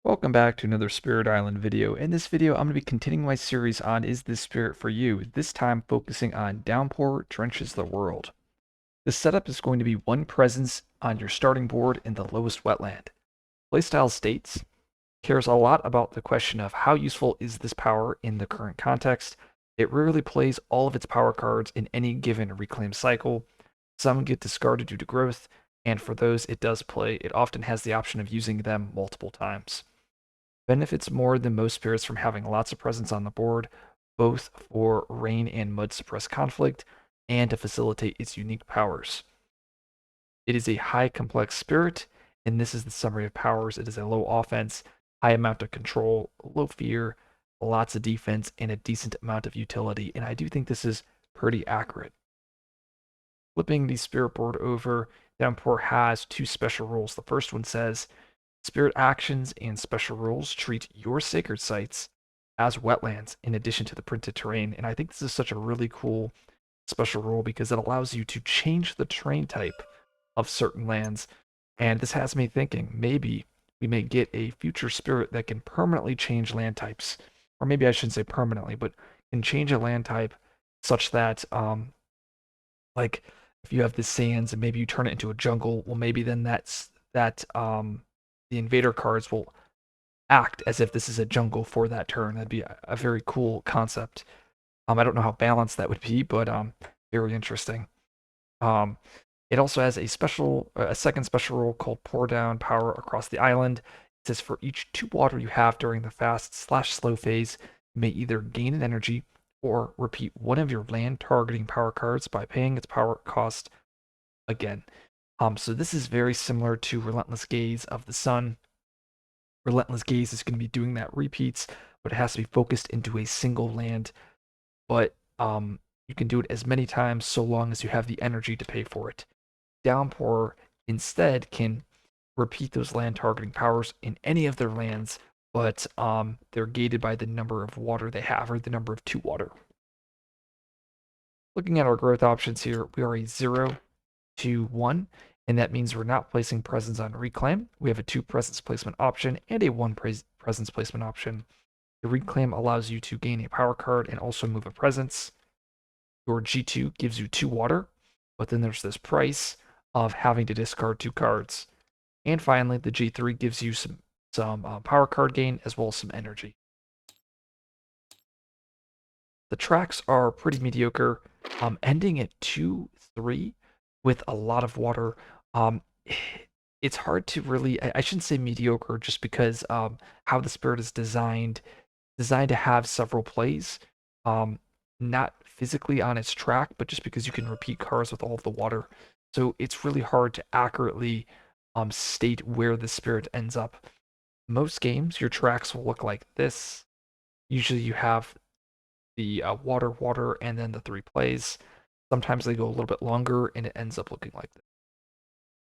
Welcome back to another Spirit Island video. In this video, I'm going to be continuing my series on Is This Spirit For You? This time focusing on Downpour, Drenches the World. The setup is going to be one presence on your starting board in the lowest wetland. Playstyle states, cares a lot about the question of how useful is this power in the current context. It rarely plays all of its power cards in any given reclaim cycle. Some get discarded due to growth, and for those it does play, it often has the option of using them multiple times. Benefits more than most spirits from having lots of presence on the board, both for rain and mud suppress conflict, and to facilitate its unique powers. It is a high complex spirit, and this is the summary of powers. It is a low offense, high amount of control, low fear, lots of defense, and a decent amount of utility. And I do think this is pretty accurate. Flipping the spirit board over, Downpour has two special rules. The first one says, Spirit actions and special rules treat your sacred sites as wetlands in addition to the printed terrain. And I think this is such a really cool special rule because it allows you to change the terrain type of certain lands. And this has me thinking maybe we may get a future spirit that can permanently change land types. Or maybe I shouldn't say permanently, but can change a land type such that, like, if you have the sands and maybe you turn it into a jungle, well, maybe then the invader cards will act as if this is a jungle for that turn. That'd be a very cool concept. I don't know how balanced that would be, but very interesting. Um, it also has a second special rule called Pour Down Power across the island. It says for each 2 water you have during the fast/slow phase, you may either gain an energy or repeat one of your land targeting power cards by paying its power cost again. So this is very similar to Relentless Gaze of the Sun. Relentless Gaze is going to be doing that repeats, but it has to be focused into a single land. But you can do it as many times so long as you have the energy to pay for it. Downpour instead can repeat those land targeting powers in any of their lands, but they're gated by the number of water they have or the number of 2 water. Looking at our growth options here, we are a 0 to 1, and that means we're not placing presence on reclaim. We have a 2 presence placement option and a 1 presence placement option. The reclaim allows you to gain a power card and also move a presence. Your G2 gives you 2 water, but then there's this price of having to discard 2 cards. And finally, the G3 gives you some power card gain as well as some energy. The tracks are pretty mediocre, ending at 2-3 with a lot of water. Um, it's hard to really, I shouldn't say mediocre just because how the spirit is designed to have several plays. Not physically on its track, but just because you can repeat cards with all of the water. So it's really hard to accurately state where the spirit ends up. Most games, your tracks will look like this. Usually you have the water, and then the 3 plays. Sometimes they go a little bit longer, and it ends up looking like this.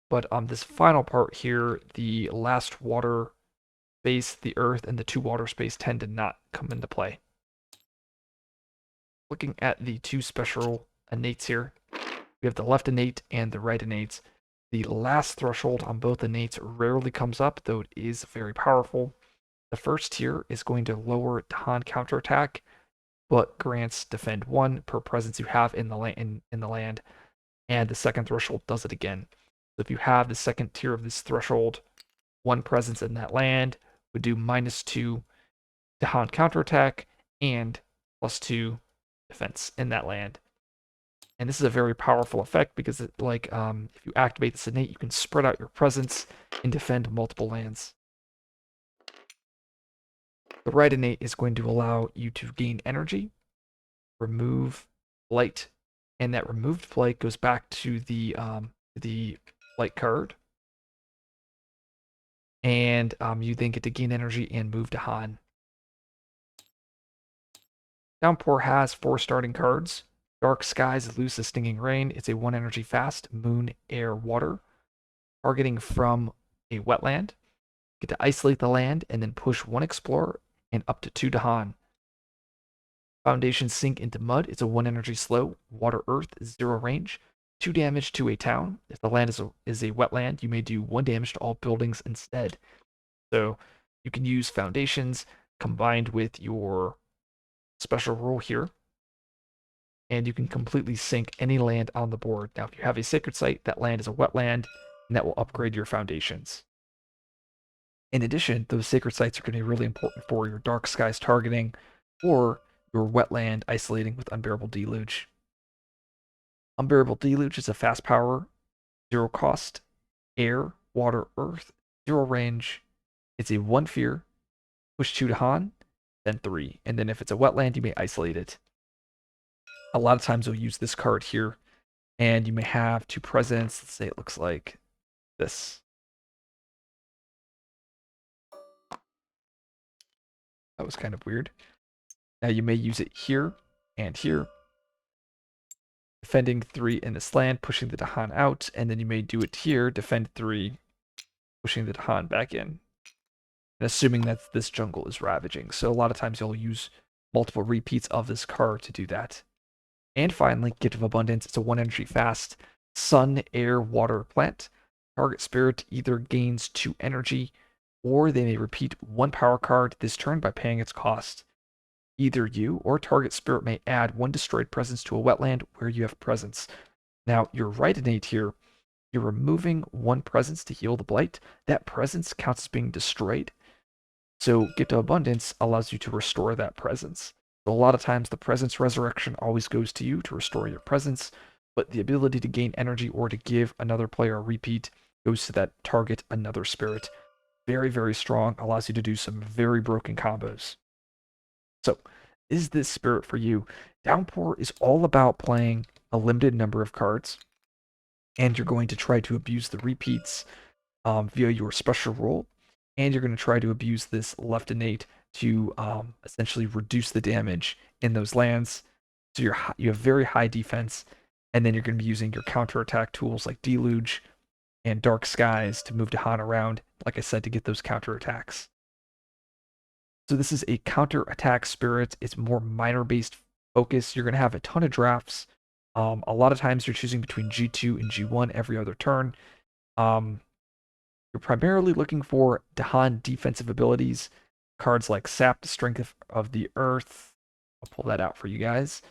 But this final part here, the last water space, the earth, and the 2 water space tend to not come into play. Looking at the 2 special innates here, we have the left innate and the right innate. The last threshold on both innates rarely comes up, though it is very powerful. The first tier is going to lower Dahan counterattack, but grants defend 1 per presence you have in the land, and the second threshold does it again. So if you have the second tier of this threshold, 1 presence in that land would do -2 Dahan counterattack and +2 defense in that land. And this is a very powerful effect because if you activate this innate, you can spread out your presence and defend multiple lands. The right innate is going to allow you to gain energy, remove blight, and that removed blight goes back to the blight card. And you then get to gain energy and move to Han. Downpour has 4 starting cards. Dark Skies, Loose a Stinging Rain. It's a 1 energy fast, moon, air, water. Targeting from a wetland. Get to isolate the land and then push 1 explorer and up to 2 Dahan. Foundation Sink into Mud. It's a 1 energy slow. Water Earth, 0 range. 2 damage to a town. If the land is a wetland, you may do 1 damage to all buildings instead. So You can use foundations combined with your special rule here, and you can completely sink any land on the board. Now, if you have a sacred site, that land is a wetland, and that will upgrade your foundations. In addition, those sacred sites are going to be really important for your dark skies targeting or your wetland isolating with Unbearable Deluge. Unbearable Deluge is a fast power, 0 cost, air, water, earth, 0 range. It's a 1 fear, push 2 to Han, then 3. And then if it's a wetland, you may isolate it. A lot of times you'll use this card here, and you may have 2 presents. Let's say it looks like this. That was kind of weird. Now you may use it here and here. Defending 3 in this land, pushing the Dahan out, and then you may do it here, defend 3, pushing the Dahan back in. And assuming that this jungle is ravaging. So a lot of times you'll use multiple repeats of this card to do that. And finally, Gift of Abundance. It's a 1 energy fast sun, air, water, plant. Target spirit either gains 2 energy, or they may repeat 1 power card this turn by paying its cost. Either you or target spirit may add 1 destroyed presence to a wetland where you have presence. Now, you're right, Innate here. You're removing 1 presence to heal the blight. That presence counts as being destroyed. So Gift of Abundance allows you to restore that presence. So a lot of times the presence resurrection always goes to you to restore your presence, but the ability to gain energy or to give another player a repeat goes to that target another spirit. Very, very strong. Allows you to do some very broken combos. So, is this spirit for you? Downpour is all about playing a limited number of cards, and you're going to try to abuse the repeats via your special rule, and you're going to try to abuse this left innate to essentially reduce the damage in those lands. So you have very high defense, and then you're going to be using your counterattack tools like Deluge and Dark Skies to move Dahan around, like I said, to get those counterattacks. So this is a counter-attack spirit. It's more minor-based focus. You're going to have a ton of drafts. A lot of times you're choosing between G2 and G1 every other turn. You're primarily looking for Dahan defensive abilities. Cards like Sap the Strength of the Earth. I'll pull that out for you guys.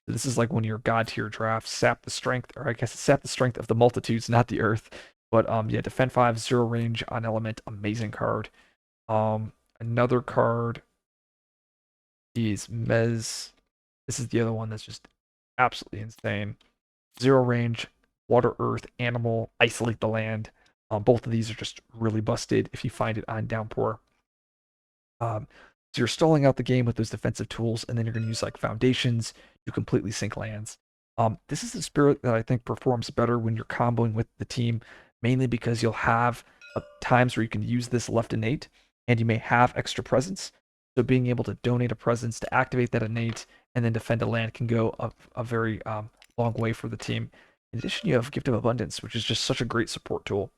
So this is like one of your God tier drafts. Sap the Strength, or I guess it's Sap the Strength of the Multitudes, not the Earth. But yeah, Defend 5, 0 range on element. Amazing card. Another card is Mez. This is the other one that's just absolutely insane. 0 range, water, earth, animal, isolate the land. Both of these are just really busted if you find it on Downpour. So you're stalling out the game with those defensive tools, and then you're going to use like foundations to completely sink lands. This is a spirit that I think performs better when you're comboing with the team, mainly because you'll have times where you can use this left innate, and you may have extra presence. So being able to donate a presence to activate that innate and then defend a land can go a very long way for the team. In addition, you have Gift of Abundance, which is just such a great support tool.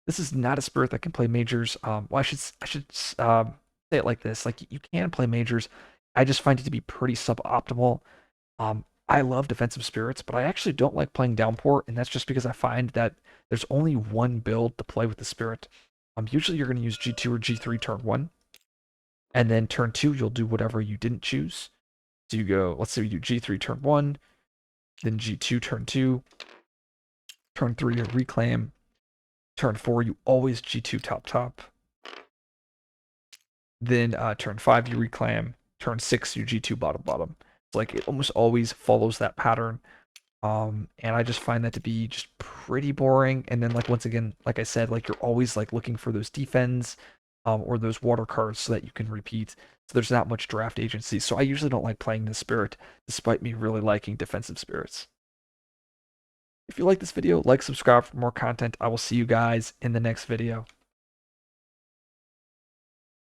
This is not a spirit that can play majors. Well, I should say it like this: like you can play majors. I just find it to be pretty suboptimal. I love defensive spirits, but I actually don't like playing Downpour, and that's just because I find that there's only one build to play with the spirit. Usually you're going to use G2 or G3 turn 1, and then turn 2 you'll do whatever you didn't choose. So you go, let's say you do G3 turn 1, then G2 turn 2, turn 3 you reclaim, turn 4 you always G2 top, then turn 5 you reclaim, turn 6 you G2 bottom. It's like it almost always follows that pattern. And I just find that to be just pretty boring. And then like once again, like I said, like you're always like looking for those defense or those water cards so that you can repeat. So there's not much draft agency. So I usually don't like playing this spirit, despite me really liking defensive spirits. If you like this video, like, subscribe for more content. I will see you guys in the next video.